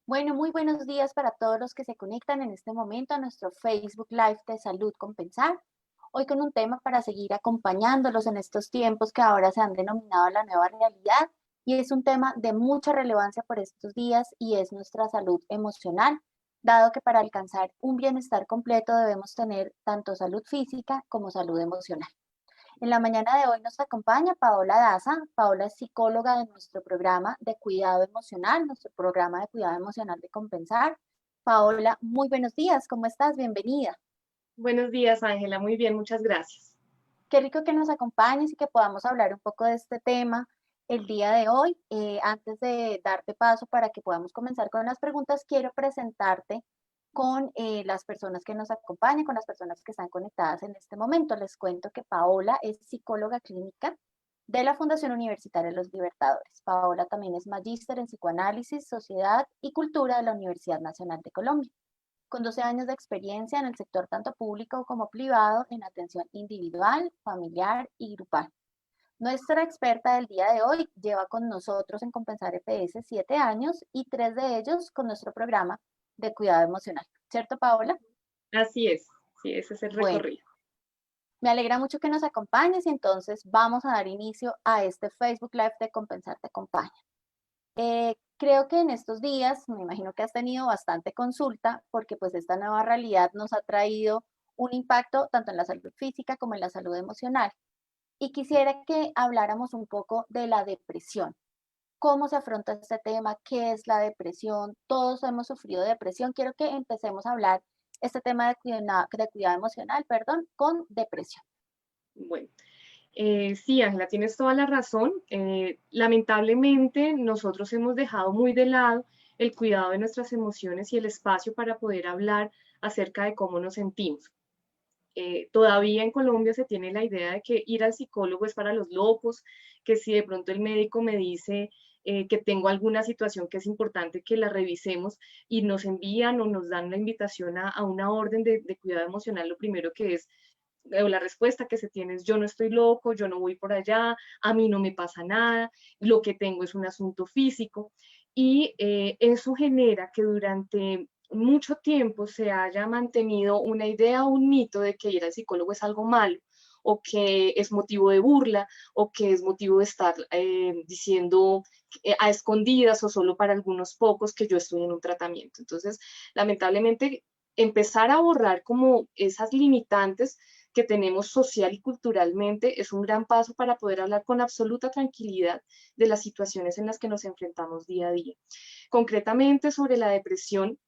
Bueno, muy buenos días para todos los que se conectan en este momento a nuestro Facebook Live de Salud con Pensar. Hoy con un tema para seguir acompañándolos en estos tiempos que ahora se han denominado la nueva realidad y es un tema de mucha relevancia por estos días y es nuestra salud emocional, dado que para alcanzar un bienestar completo debemos tener tanto salud física como salud emocional. En la mañana de hoy nos acompaña Paola Daza. Paola es psicóloga de nuestro programa de cuidado emocional, nuestro programa de cuidado emocional de Compensar. Paola, muy buenos días, ¿cómo estás? Bienvenida. Buenos días, Ángela. Muy bien, muchas gracias. Qué rico que nos acompañes y que podamos hablar un poco de este tema el día de hoy. Antes de darte paso para que podamos comenzar con las preguntas, quiero presentarte con las personas que nos acompañan, con las personas que están conectadas en este momento. Les cuento que Paola es psicóloga clínica de la Fundación Universitaria de los Libertadores. Paola también es magíster en psicoanálisis, sociedad y cultura de la Universidad Nacional de Colombia, con 12 años de experiencia en el sector tanto público como privado en atención individual, familiar y grupal. Nuestra experta del día de hoy lleva con nosotros en Compensar EPS 7 años y 3 de ellos con nuestro programa de cuidado emocional. ¿Cierto, Paola? Así es, sí, ese es el Bueno, recorrido. me alegra mucho que nos acompañes y entonces vamos a dar inicio a este Facebook Live de Compensar Te Acompaña. Creo que en estos días, me imagino que has tenido bastante consulta porque pues esta nueva realidad nos ha traído un impacto tanto en la salud física como en la salud emocional. Y quisiera que habláramos un poco de la depresión. ¿Cómo se afronta este tema? ¿Qué es la depresión? Todos hemos sufrido depresión. Quiero que empecemos a hablar este tema de cuidado emocional, perdón, con depresión. Bueno, sí, Ángela, tienes toda la razón. Lamentablemente, nosotros hemos dejado muy de lado el cuidado de nuestras emociones y el espacio para poder hablar acerca de cómo nos sentimos. Todavía en Colombia se tiene la idea de que ir al psicólogo es para los locos, que si de pronto el médico me dice que tengo alguna situación que es importante que la revisemos y nos envían o nos dan la invitación a una orden de cuidado emocional, lo primero que es, o la respuesta que se tiene es yo no estoy loco, yo no voy por allá, a mí no me pasa nada, lo que tengo es un asunto físico y eso genera que durante mucho tiempo se haya mantenido una idea o un mito de que ir al psicólogo es algo malo o que es motivo de burla o que es motivo de estar diciendo a escondidas o solo para algunos pocos que yo estoy en un tratamiento. Entonces, lamentablemente, empezar a borrar como esas limitantes que tenemos social y culturalmente es un gran paso para poder hablar con absoluta tranquilidad de las situaciones en las que nos enfrentamos día a día. Concretamente sobre la depresión,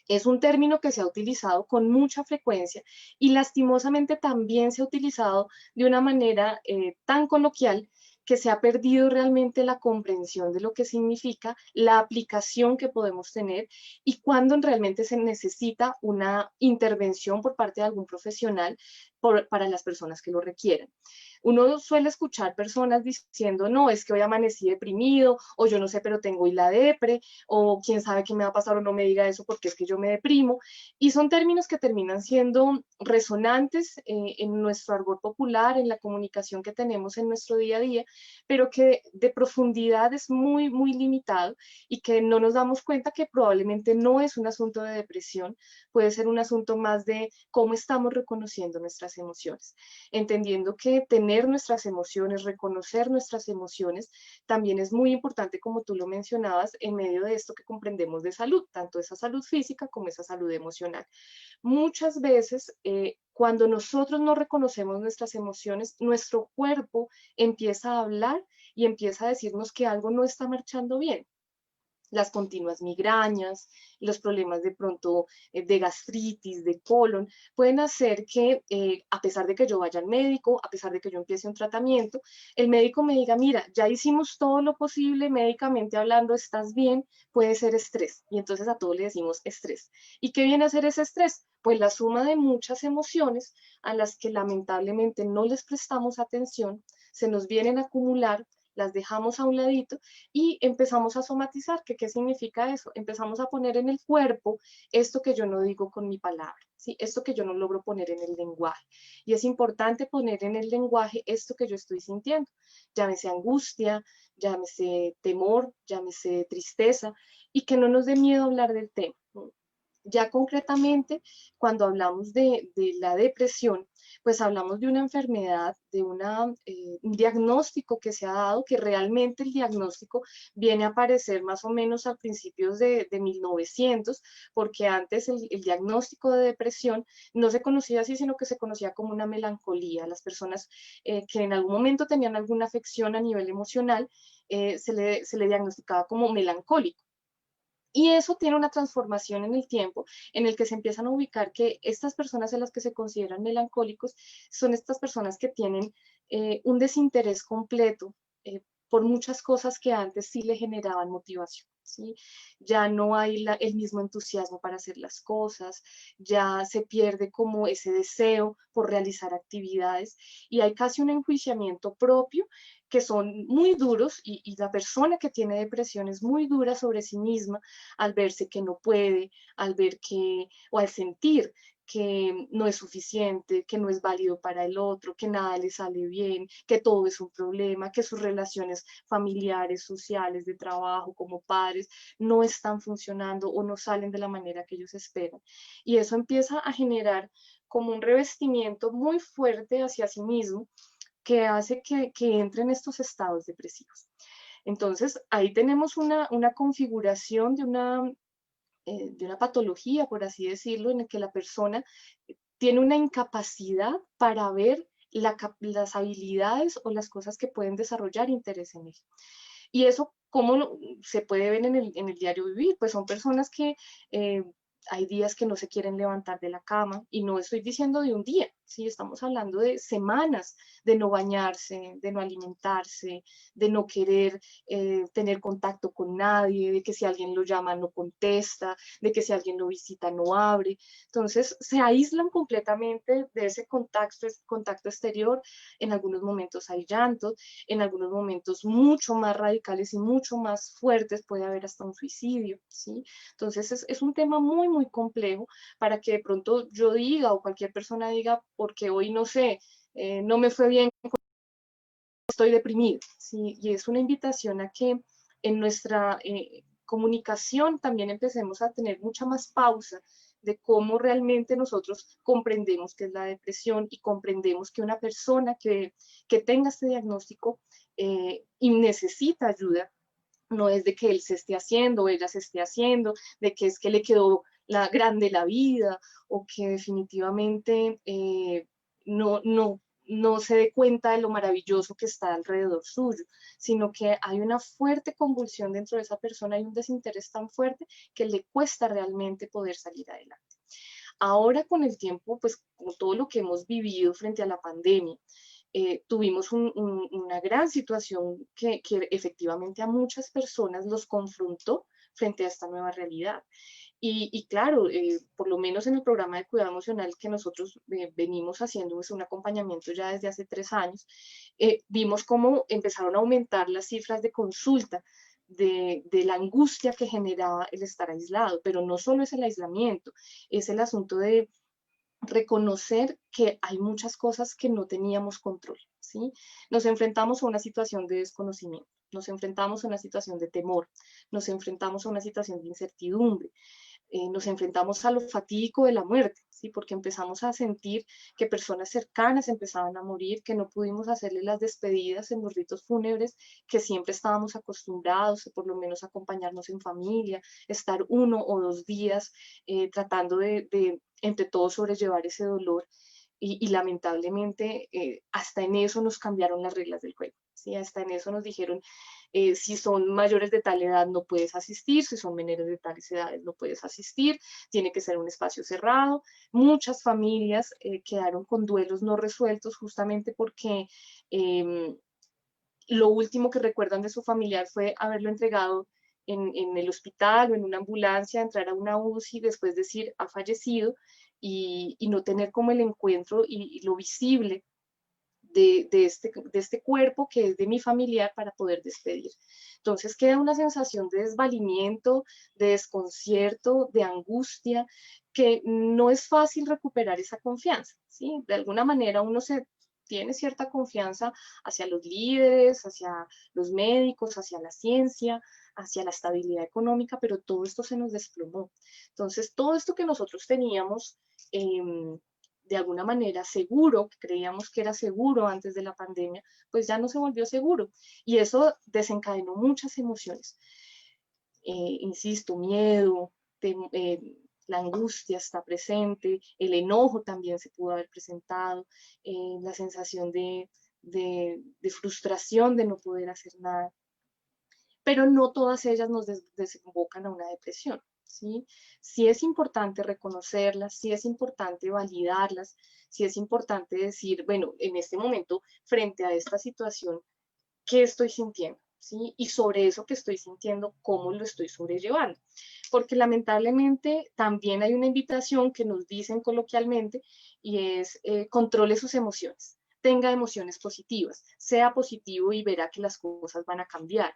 es un término que se ha utilizado con mucha frecuencia y lastimosamente también se ha utilizado de una manera tan coloquial que se ha perdido realmente la comprensión de lo que significa, la aplicación que podemos tener y cuándo realmente se necesita una intervención por parte de algún profesional para las personas que lo requieran. Uno suele escuchar personas diciendo, no, es que hoy amanecí deprimido, o yo no sé, pero tengo y la depre, o quién sabe qué me va a pasar o no me diga eso porque es que yo me deprimo. Y son términos que terminan siendo resonantes en nuestro argot popular, en la comunicación que tenemos en nuestro día a día, pero que de profundidad es muy, muy limitado y que no nos damos cuenta que probablemente no es un asunto de depresión, puede ser un asunto más de cómo estamos reconociendo nuestras emociones, entendiendo que tener nuestras emociones, reconocer nuestras emociones, también es muy importante, como tú lo mencionabas, en medio de esto que comprendemos de salud, tanto esa salud física como esa salud emocional. Muchas veces, cuando nosotros no reconocemos nuestras emociones, nuestro cuerpo empieza a hablar y empieza a decirnos que algo no está marchando bien. Las continuas migrañas, los problemas de pronto de gastritis, de colon, pueden hacer que a pesar de que yo vaya al médico, a pesar de que yo empiece un tratamiento, el médico me diga, mira, ya hicimos todo lo posible, médicamente hablando, estás bien, puede ser estrés. Y entonces a todos le decimos estrés. ¿Y qué viene a ser ese estrés? Pues la suma de muchas emociones a las que lamentablemente no les prestamos atención, se nos vienen a acumular, las dejamos a un ladito y empezamos a somatizar. ¿Qué significa eso? Empezamos a poner en el cuerpo esto que yo no digo con mi palabra, ¿sí? Esto que yo no logro poner en el lenguaje. Y es importante poner en el lenguaje esto que yo estoy sintiendo, llámese angustia, llámese temor, llámese tristeza, y que no nos dé miedo hablar del tema. Ya concretamente, cuando hablamos de la depresión, pues hablamos de una enfermedad, de un diagnóstico que se ha dado, que realmente el diagnóstico viene a aparecer más o menos a principios de 1900, porque antes el diagnóstico de depresión no se conocía así, sino que se conocía como una melancolía. Las personas que en algún momento tenían alguna afección a nivel emocional, se le diagnosticaba como melancólico. Y eso tiene una transformación en el tiempo, en el que se empiezan a ubicar que estas personas en las que se consideran melancólicos son estas personas que tienen un desinterés completo por muchas cosas que antes sí le generaban motivación. ¿Sí? Ya no hay el mismo entusiasmo para hacer las cosas, ya se pierde como ese deseo por realizar actividades y hay casi un enjuiciamiento propio que son muy duros y la persona que tiene depresión es muy dura sobre sí misma al verse que no puede, al ver que, o al sentir que no es suficiente, que no es válido para el otro, que nada le sale bien, que todo es un problema, que sus relaciones familiares, sociales, de trabajo, como padres, no están funcionando o no salen de la manera que ellos esperan. Y eso empieza a generar como un revestimiento muy fuerte hacia sí mismo que hace que entre en estos estados depresivos. Entonces, ahí tenemos una configuración de una patología, por así decirlo, en la que la persona tiene una incapacidad para ver las habilidades o las cosas que pueden desarrollar interés en él. Y eso, ¿cómo se puede ver en el diario vivir? Pues son personas que hay días que no se quieren levantar de la cama, y no estoy diciendo de un día, sí, estamos hablando de semanas de no bañarse, de no alimentarse, de no querer tener contacto con nadie, de que si alguien lo llama no contesta, de que si alguien lo visita no abre. Entonces se aíslan completamente de ese contacto exterior. En algunos momentos hay llantos, en algunos momentos mucho más radicales y mucho más fuertes puede haber hasta un suicidio, ¿sí? Entonces es un tema muy, muy complejo para que de pronto yo diga o cualquier persona diga, porque hoy no sé, no me fue bien, estoy deprimido, ¿sí? Y es una invitación a que en nuestra comunicación también empecemos a tener mucha más pausa de cómo realmente nosotros comprendemos qué es la depresión y comprendemos que una persona que tenga este diagnóstico y necesita ayuda, no es de que él se esté haciendo o ella se esté haciendo, de que es que le quedó grande la vida o que definitivamente no se dé cuenta de lo maravilloso que está alrededor suyo, sino que hay una fuerte convulsión dentro de esa persona, hay un desinterés tan fuerte que le cuesta realmente poder salir adelante. Ahora con el tiempo, pues con todo lo que hemos vivido frente a la pandemia, tuvimos una gran situación que efectivamente a muchas personas los confrontó frente a esta nueva realidad. Y claro, por lo menos en el programa de cuidado emocional que nosotros venimos haciendo pues, un acompañamiento ya desde hace 3 años, vimos cómo empezaron a aumentar las cifras de consulta de la angustia que generaba el estar aislado, pero no solo es el aislamiento, es el asunto de reconocer que hay muchas cosas que no teníamos control, ¿sí? Nos enfrentamos a una situación de desconocimiento, nos enfrentamos a una situación de temor, nos enfrentamos a una situación de incertidumbre, nos enfrentamos a lo fatídico de la muerte, ¿sí? Porque empezamos a sentir que personas cercanas empezaban a morir, que no pudimos hacerle las despedidas en los ritos fúnebres que siempre estábamos acostumbrados, por lo menos acompañarnos en familia, estar 1 o 2 días tratando de entre todos sobrellevar ese dolor. Y lamentablemente hasta en eso nos cambiaron las reglas del juego. ¿Sí? Hasta en eso nos dijeron, si son mayores de tal edad no puedes asistir, si son menores de tales edades no puedes asistir, tiene que ser un espacio cerrado. Muchas familias quedaron con duelos no resueltos justamente porque lo último que recuerdan de su familiar fue haberlo entregado en el hospital o en una ambulancia, entrar a una UCI, después decir ha fallecido y no tener como el encuentro y lo visible de este cuerpo que es de mi familiar para poder despedir. Entonces queda una sensación de desvalimiento, de desconcierto, de angustia, que no es fácil recuperar esa confianza, ¿sí? De alguna manera uno tiene cierta confianza hacia los líderes, hacia los médicos, hacia la ciencia, hacia la estabilidad económica, pero todo esto se nos desplomó. Entonces, todo esto que nosotros teníamos de alguna manera seguro, que creíamos que era seguro antes de la pandemia, pues ya no se volvió seguro. Y eso desencadenó muchas emociones. Insisto, miedo, la angustia está presente, el enojo también se pudo haber presentado, la sensación de frustración de no poder hacer nada, pero no todas ellas nos desembocan a una depresión, ¿sí? Sí es importante reconocerlas, sí es importante validarlas, sí es importante decir, bueno, en este momento, frente a esta situación, ¿qué estoy sintiendo? ¿Sí? Y sobre eso que estoy sintiendo, ¿cómo lo estoy sobrellevando? Porque lamentablemente también hay una invitación que nos dicen coloquialmente y es controle sus emociones, tenga emociones positivas, sea positivo y verá que las cosas van a cambiar.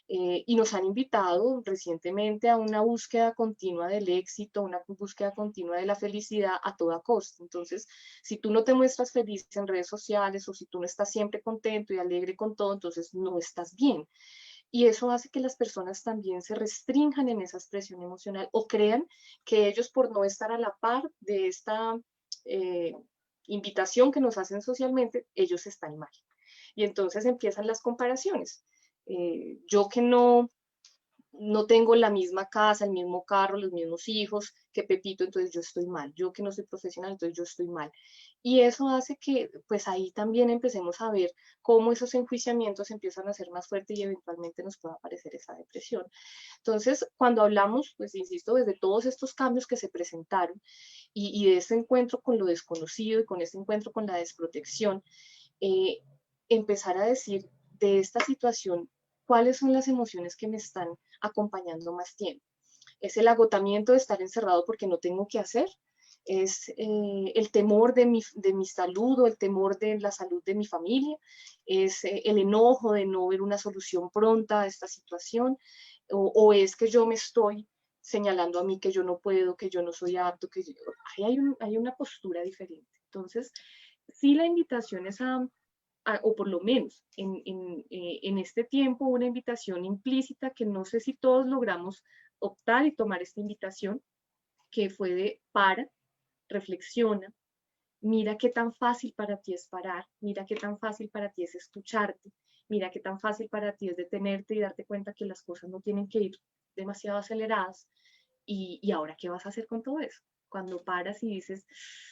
Y nos han invitado recientemente a una búsqueda continua del éxito, una búsqueda continua de la felicidad a toda costa. Entonces, si tú no te muestras feliz en redes sociales o si tú no estás siempre contento y alegre con todo, entonces no estás bien. Y eso hace que las personas también se restrinjan en esa expresión emocional o crean que ellos por no estar a la par de esta eh, invitación que nos hacen socialmente, ellos están mal. Y entonces empiezan las comparaciones. Yo que no tengo la misma casa, el mismo carro, los mismos hijos que Pepito, entonces yo estoy mal. Yo que no soy profesional, entonces yo estoy mal. Y eso hace que pues ahí también empecemos a ver cómo esos enjuiciamientos empiezan a ser más fuertes y eventualmente nos pueda aparecer esa depresión. Entonces, cuando hablamos, pues insisto, desde todos estos cambios que se presentaron y de ese encuentro con lo desconocido y con ese encuentro con la desprotección, eh, empezar a decir de esta situación, cuáles son las emociones que me están acompañando más tiempo. Es el agotamiento de estar encerrado porque no tengo que hacer, es el temor de mi salud o el temor de la salud de mi familia, es el enojo de no ver una solución pronta a esta situación, o es que yo me estoy señalando a mí que yo no puedo, que yo no soy apto, que yo, hay una postura diferente. Entonces, sí la invitación es o por lo menos en este tiempo, una invitación implícita que no sé si todos logramos optar y tomar esta invitación, que fue de para, reflexiona, mira qué tan fácil para ti es parar, mira qué tan fácil para ti es escucharte, mira qué tan fácil para ti es detenerte y darte cuenta que las cosas no tienen que ir demasiado aceleradas y ahora qué vas a hacer con todo eso. Cuando paras y dices,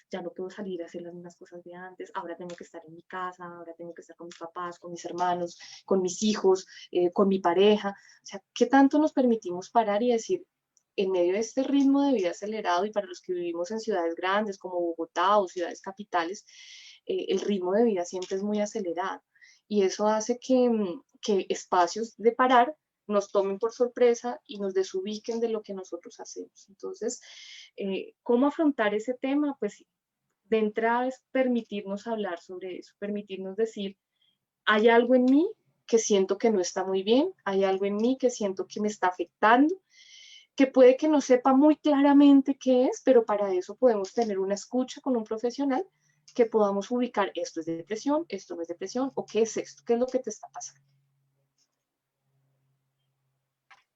ya no puedo salir a hacer las mismas cosas de antes, ahora tengo que estar en mi casa, ahora tengo que estar con mis papás, con mis hermanos, con mis hijos, con mi pareja. O sea, ¿qué tanto nos permitimos parar y decir, en medio de este ritmo de vida acelerado y para los que vivimos en ciudades grandes como Bogotá o ciudades capitales, el ritmo de vida siempre es muy acelerado y eso hace que espacios de parar nos tomen por sorpresa y nos desubiquen de lo que nosotros hacemos. Entonces, ¿cómo afrontar ese tema? Pues de entrada es permitirnos hablar sobre eso, permitirnos decir, hay algo en mí que siento que no está muy bien, hay algo en mí que siento que me está afectando, que puede que no sepa muy claramente qué es, pero para eso podemos tener una escucha con un profesional que podamos ubicar esto es depresión, esto no es depresión, o qué es esto, qué es lo que te está pasando.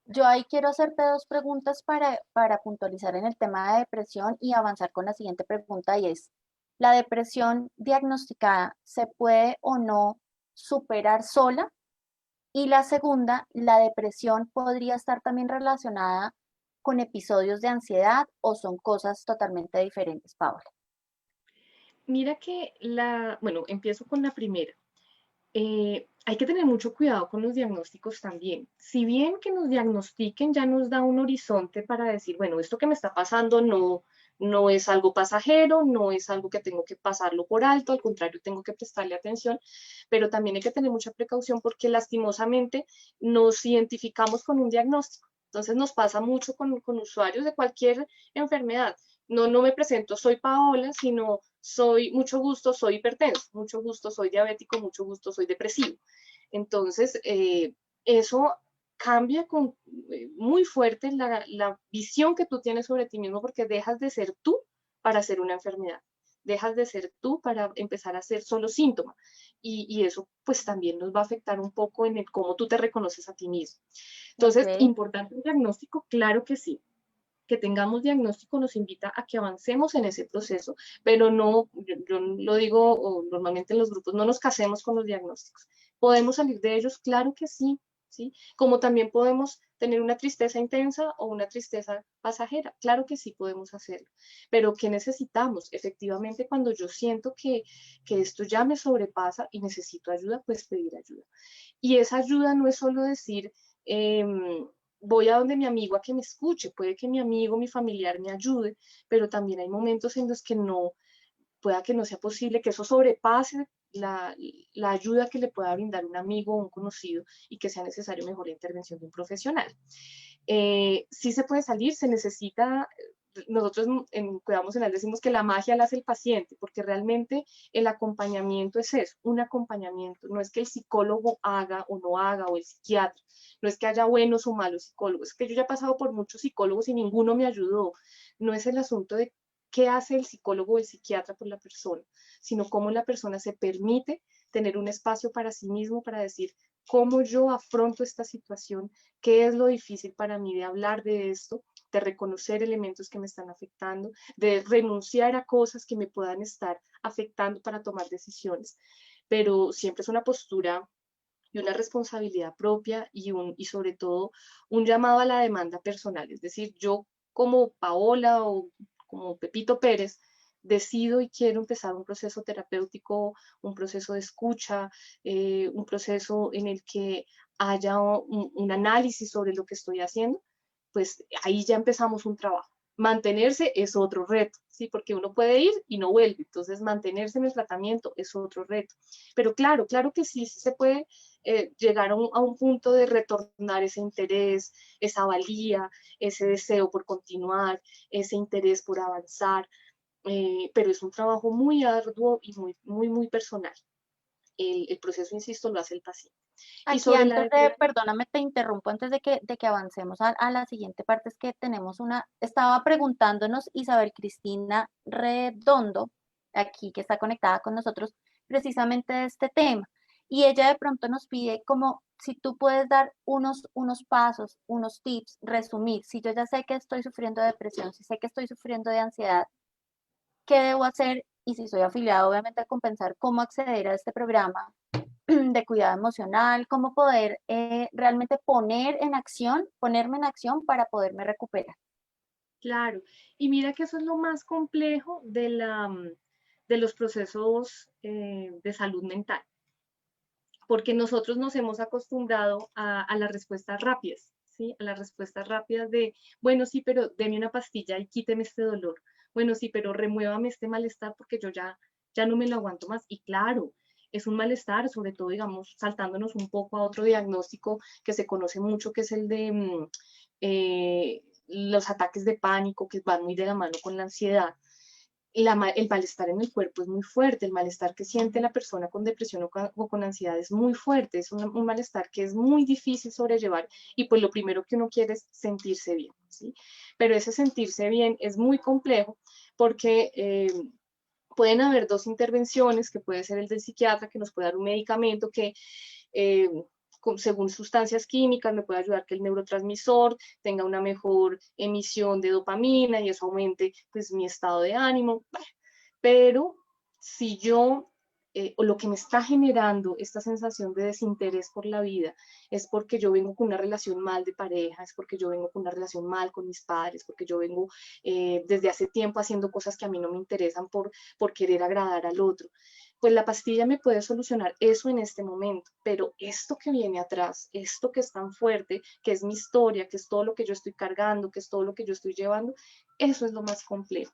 Yo ahí quiero hacerte dos preguntas para puntualizar en el tema de depresión y avanzar con la siguiente pregunta y es, ¿la depresión diagnosticada se puede o no superar sola? Y la segunda, ¿la depresión podría estar también relacionada con episodios de ansiedad o son cosas totalmente diferentes, Paula? Mira que bueno, empiezo con la primera. Hay que tener mucho cuidado con los diagnósticos también. Si bien que nos diagnostiquen ya nos da un horizonte para decir, bueno, esto que me está pasando no es algo pasajero, no es algo que tengo que pasarlo por alto, al contrario, tengo que prestarle atención, pero también hay que tener mucha precaución porque lastimosamente nos identificamos con un diagnóstico. Entonces nos pasa mucho con usuarios de cualquier enfermedad. No me presento, soy Paola, sino soy, mucho gusto, soy hipertenso, mucho gusto, soy diabético, mucho gusto, soy depresivo. Entonces, eso cambia muy fuerte la visión que tú tienes sobre ti mismo porque dejas de ser tú para ser una enfermedad. dejas de ser tú para empezar a ser solo síntoma. Y eso pues también nos va a afectar un poco en el cómo tú te reconoces a ti mismo. Entonces, Ok. ¿importante el diagnóstico? Claro que sí. Que tengamos diagnóstico nos invita a que avancemos en ese proceso, pero no, yo lo digo normalmente en los grupos, no nos casemos con los diagnósticos. ¿Podemos salir de ellos? Claro que sí, ¿sí? Como también podemos tener una tristeza intensa o una tristeza pasajera, claro que sí podemos hacerlo, pero ¿qué necesitamos? Efectivamente, cuando yo siento que esto ya me sobrepasa y necesito ayuda, pues pedir ayuda. Y esa ayuda no es solo decir, voy a donde mi amigo a que me escuche, puede que mi amigo, mi familiar me ayude, pero también hay momentos en los que no, pueda que no sea posible, que eso sobrepase la ayuda que le pueda brindar un amigo o un conocido y que sea necesario mejor la intervención de un profesional. Sí se puede salir, se necesita, nosotros en Cuidado Emocional decimos que la magia la hace el paciente, porque realmente el acompañamiento es eso, un acompañamiento, no es que el psicólogo haga o no haga, o el psiquiatra, no es que haya buenos o malos psicólogos, es que yo ya he pasado por muchos psicólogos y ninguno me ayudó, no es el asunto de qué hace el psicólogo o el psiquiatra por la persona, sino cómo la persona se permite tener un espacio para sí mismo, para decir cómo yo afronto esta situación, qué es lo difícil para mí de hablar de esto, de reconocer elementos que me están afectando, de renunciar a cosas que me puedan estar afectando para tomar decisiones. Pero siempre es una postura y una responsabilidad propia y sobre todo un llamado a la demanda personal. Es decir, yo como Paola o como Pepito Pérez, decido y quiero empezar un proceso terapéutico, un proceso de escucha, un proceso en el que haya un análisis sobre lo que estoy haciendo, pues ahí ya empezamos un trabajo. Mantenerse es otro reto, ¿sí? Porque uno puede ir y no vuelve, entonces mantenerse en el tratamiento es otro reto. Pero claro, claro que sí, sí se puede llegar a un punto de retornar ese interés, esa valía, ese deseo por continuar, ese interés por avanzar, pero es un trabajo muy arduo y muy personal. El proceso, insisto, lo hace el paciente. Y Aquí sobre la antes de, depresión, perdóname, te interrumpo antes de que avancemos a la siguiente parte, es que tenemos una, estaba preguntándonos Isabel Cristina Redondo, aquí que está conectada con nosotros, precisamente de este tema. Y ella de pronto nos pide como si tú puedes dar unos pasos, unos tips, resumir, si yo ya sé que estoy sufriendo de depresión, si sé que estoy sufriendo de ansiedad, ¿qué debo hacer? Y si soy afiliado, obviamente, a compensar, ¿cómo acceder a este programa de cuidado emocional? ¿Cómo poder realmente ponerme en acción para poderme recuperar? claro. Y mira que eso es lo más complejo de los procesos de salud mental, porque nosotros nos hemos acostumbrado a las respuestas rápidas, ¿sí? A las respuestas rápidas de, bueno, sí, pero deme una pastilla y quíteme este dolor. Bueno, sí, pero remuévame este malestar porque yo ya no me lo aguanto más. Y claro, es un malestar, sobre todo, digamos, saltándonos un poco a otro diagnóstico que se conoce mucho, que es el de los ataques de pánico, que van muy de la mano con la ansiedad. El malestar en el cuerpo es muy fuerte, el malestar que siente la persona con depresión o con ansiedad es muy fuerte, es un malestar que es muy difícil sobrellevar y pues lo primero que uno quiere es sentirse bien, ¿sí? Pero ese sentirse bien es muy complejo porque pueden haber dos intervenciones, que puede ser el del psiquiatra, que nos puede dar un medicamento que eh, según sustancias químicas me puede ayudar que el neurotransmisor tenga una mejor emisión de dopamina y eso aumente pues mi estado de ánimo. Pero si yo, o lo que me está generando esta sensación de desinterés por la vida, es porque yo vengo con una relación mal de pareja, es porque yo vengo con una relación mal con mis padres, porque yo vengo desde hace tiempo haciendo cosas que a mí no me interesan por querer agradar al otro. Pues la pastilla me puede solucionar eso en este momento, pero esto que viene atrás, esto que es tan fuerte, que es mi historia, que es todo lo que yo estoy cargando, que es todo lo que yo estoy llevando, eso es lo más complejo.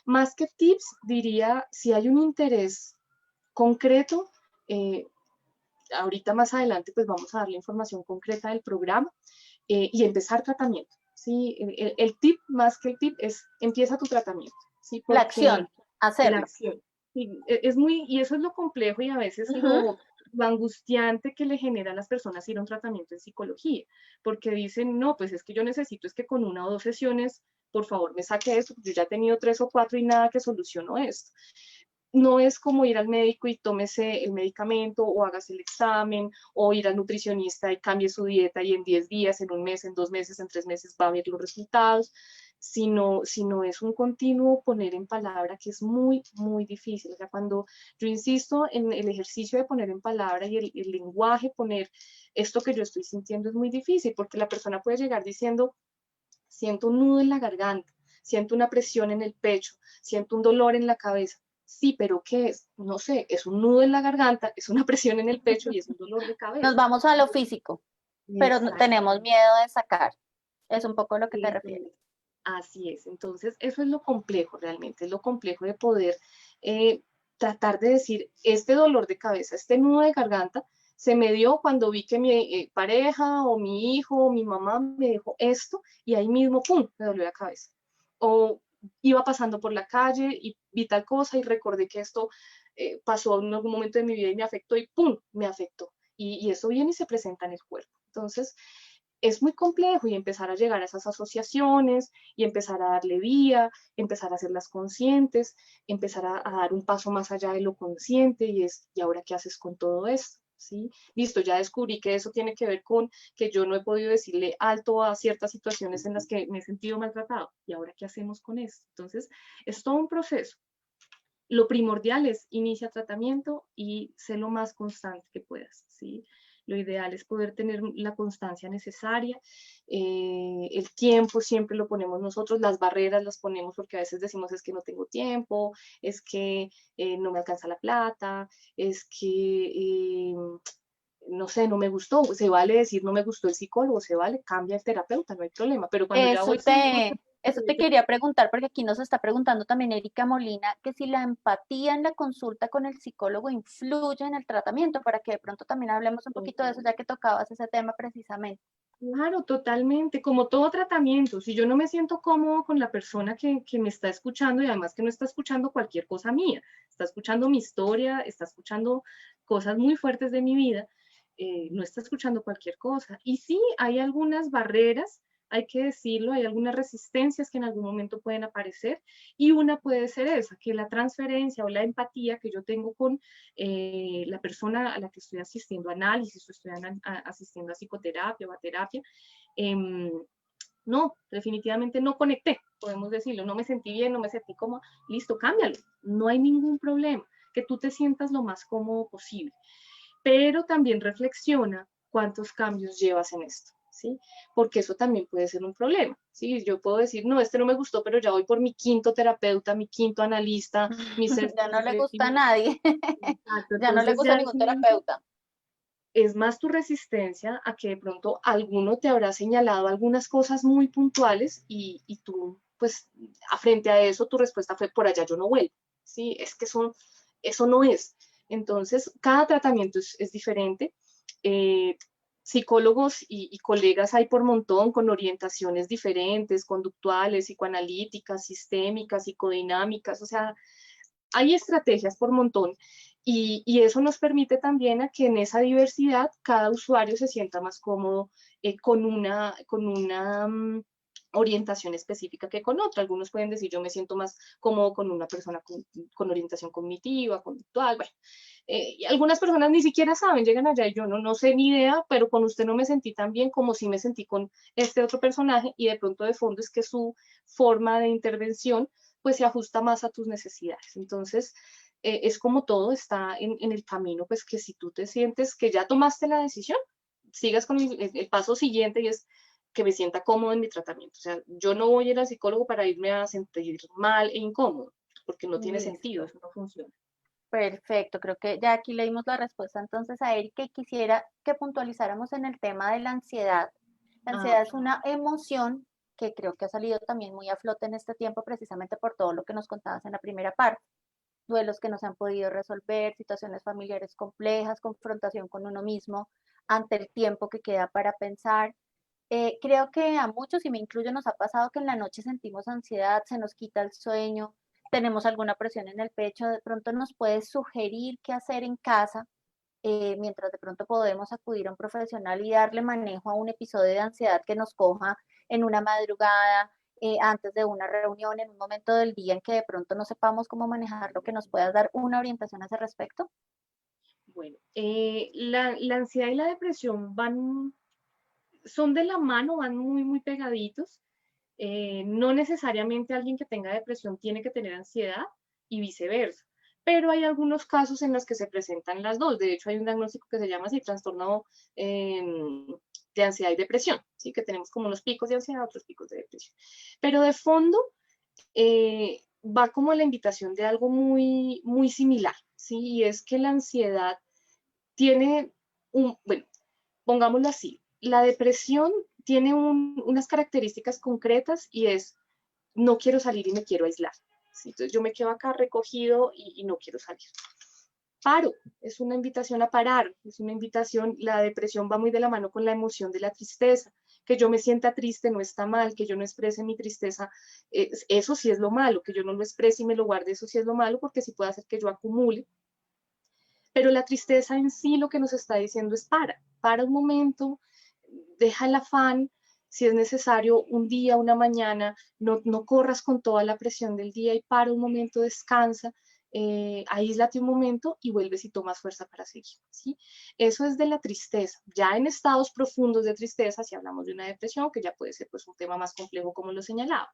Más que tips, diría, si hay un interés concreto, eh, ahorita más adelante pues vamos a dar la información concreta del programa y empezar tratamiento. ¿Sí? El tip, más que el tip, es empieza tu tratamiento, ¿sí? La Porque acción, la hacerlo. acción. Sí, es muy, y eso es lo complejo y a veces Ujú. lo angustiante que le genera a las personas ir a un tratamiento en psicología, porque dicen, no, pues es que yo necesito es que con una o dos sesiones por favor me saque esto, yo ya he tenido 3 o 4 y nada que solucionó esto. No es como ir al médico y tómese el medicamento o hágase el examen o ir al nutricionista y cambie su dieta y en 10 días, en un mes, en 2 meses, en 3 meses va a ver los resultados, sino es un continuo poner en palabra que es muy, muy difícil. O sea, cuando yo insisto en el ejercicio de poner en palabra y el lenguaje, poner esto que yo estoy sintiendo es muy difícil porque la persona puede llegar diciendo, siento un nudo en la garganta, siento una presión en el pecho, siento un dolor en la cabeza. Sí, pero ¿qué es? No sé, es un nudo en la garganta, es una presión en el pecho y es un dolor de Nos cabeza. vamos a lo físico, pero tenemos Exactamente. miedo de sacar. Es un poco lo que te refieres. Así es. Entonces, eso es lo complejo realmente, es lo complejo de poder eh, tratar de decir, este dolor de cabeza, este nudo de garganta, se me dio cuando vi que mi pareja o mi hijo o mi mamá me dijo esto y ahí mismo, ¡pum!, me dolió la cabeza. O iba pasando por la calle y vi tal cosa y recordé que esto pasó en algún momento de mi vida y me afectó y ¡pum!, me afectó. Y eso viene y se presenta en el cuerpo. Entonces, es muy complejo y empezar a llegar a esas asociaciones y empezar a darle vía, empezar a hacerlas conscientes, empezar a dar un paso más allá de lo consciente y es, ¿y ahora qué haces con todo esto? ¿Sí? Listo, ya descubrí que eso tiene que ver con que yo no he podido decirle alto a ciertas situaciones en las que me he sentido maltratado. ¿Y ahora qué hacemos con esto? Entonces, es todo un proceso. Lo primordial es inicia tratamiento y sé lo más constante que puedas, ¿sí? Lo ideal es poder tener la constancia necesaria, el tiempo siempre lo ponemos nosotros, las barreras las ponemos porque a veces decimos es que no tengo tiempo, es que no me alcanza la plata, es que no sé, no me gustó, se vale decir no me gustó el psicólogo, se vale, cambia el terapeuta, no hay problema, pero cuando ya voy con Eso te quería preguntar, porque aquí nos está preguntando también Erika Molina, que si la empatía en la consulta con el psicólogo influye en el tratamiento, para que de pronto también hablemos un poquito de eso, ya que tocabas ese tema precisamente. claro, totalmente, como todo tratamiento, si yo no me siento cómodo con la persona que me está escuchando y además que no está escuchando cualquier cosa mía, está escuchando mi historia, está escuchando cosas muy fuertes de mi vida, no está escuchando cualquier cosa. Y sí, hay algunas barreras, hay que decirlo, hay algunas resistencias que en algún momento pueden aparecer y una puede ser esa, que la transferencia o la empatía que yo tengo con la persona a la que estoy asistiendo a análisis o estoy asistiendo a psicoterapia o a terapia, eh, no, definitivamente no conecté, podemos decirlo, no me sentí bien, no me sentí cómoda, listo, cámbialo, no hay ningún problema, que tú te sientas lo más cómodo posible, pero también reflexiona cuántos cambios llevas en esto, ¿sí? Porque eso también puede ser un problema, ¿sí? Yo puedo decir, no, este no me gustó, pero ya voy por mi quinto terapeuta, mi quinto analista, mi Ya sexto, no mi le gusta a séptimo. nadie, Exacto, ya no le entonces gusta a ya ningún terapeuta. es más tu resistencia a que de pronto alguno te habrá señalado algunas cosas muy puntuales y tú, pues, frente a eso, tu respuesta fue por allá yo no vuelvo, ¿sí? Es que eso no es. Entonces, cada tratamiento es diferente. Eh, Psicólogos y colegas hay por montón con orientaciones diferentes, conductuales, psicoanalíticas, sistémicas, psicodinámicas, o sea, hay estrategias por montón y eso nos permite también a que en esa diversidad cada usuario se sienta más cómodo con una orientación específica que con otra. Algunos pueden decir, yo me siento más cómodo con una persona con orientación cognitiva, conductual, bueno. Y algunas personas ni siquiera saben, llegan allá y yo no sé ni idea, pero con usted no me sentí tan bien como si me sentí con este otro personaje y de pronto de fondo es que su forma de intervención pues se ajusta más a tus necesidades. Entonces, es como todo está en el camino, pues que si tú te sientes que ya tomaste la decisión, sigas con el paso siguiente y es que me sienta cómodo en mi tratamiento. O sea, yo no voy a ir al psicólogo para irme a sentir mal e incómodo, porque no tiene sentido, Listo. eso no funciona. Perfecto, creo que ya aquí leímos la respuesta entonces a Erika y quisiera que puntualizáramos en el tema de la ansiedad. La Ah, ansiedad ok. es una emoción que creo que ha salido también muy a flote en este tiempo precisamente por todo lo que nos contabas en la primera parte. Duelos que no se han podido resolver, situaciones familiares complejas, confrontación con uno mismo ante el tiempo que queda para pensar. Creo que a muchos, y me incluyo, nos ha pasado que en la noche sentimos ansiedad, se nos quita el sueño, tenemos alguna presión en el pecho, de pronto nos puedes sugerir qué hacer en casa, mientras de pronto podemos acudir a un profesional y darle manejo a un episodio de ansiedad que nos coja en una madrugada, antes de una reunión, en un momento del día en que de pronto no sepamos cómo manejarlo, que nos puedas dar una orientación a ese respecto? Bueno, la ansiedad y la depresión son de la mano, van muy, muy pegaditos. No necesariamente alguien que tenga depresión tiene que tener ansiedad y viceversa, pero hay algunos casos en los que se presentan las dos. De hecho, hay un diagnóstico que se llama así, trastorno eh, de ansiedad y depresión, ¿sí? Que tenemos como unos picos de ansiedad, otros picos de depresión. Pero de fondo va como la invitación de algo muy, muy similar, ¿sí? Y es que la ansiedad tiene bueno, pongámoslo así, la depresión tiene unas características concretas y es, no quiero salir y me quiero aislar. ¿Sí? Entonces yo me quedo acá recogido y no quiero salir. Paro, es una invitación a parar, es una invitación, la depresión va muy de la mano con la emoción de la tristeza, que yo me sienta triste no está mal, que yo no exprese mi tristeza, eso sí es lo malo, que yo no lo exprese y me lo guarde, eso sí es lo malo, porque sí puede hacer que yo acumule. Pero la tristeza en sí lo que nos está diciendo es para un momento, deja el afán, si es necesario un día, una mañana, no corras con toda la presión del día y para un momento, descansa, aíslate un momento y vuelves y tomas fuerza para seguir, ¿sí? Eso es de la tristeza. Ya en estados profundos de tristeza, si hablamos de una depresión, que ya puede ser pues un tema más complejo como lo señalaba.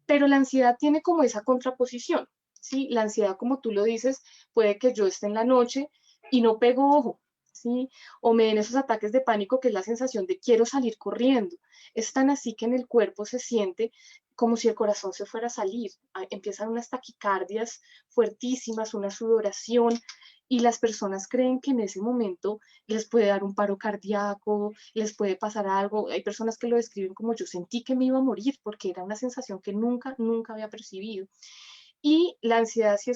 Pero la ansiedad tiene como esa contraposición, ¿sí? La ansiedad, como tú lo dices, puede que yo esté en la noche y no pego ojo, ¿sí? O me den esos ataques de pánico que es la sensación de quiero salir corriendo. Es tan así que en el cuerpo se siente como si el corazón se fuera a salir. Empiezan unas taquicardias fuertísimas, una sudoración, y las personas creen que en ese momento les puede dar un paro cardíaco, les puede pasar algo. Hay personas que lo describen como yo sentí que me iba a morir porque era una sensación que nunca, nunca había percibido. Y la ansiedad sí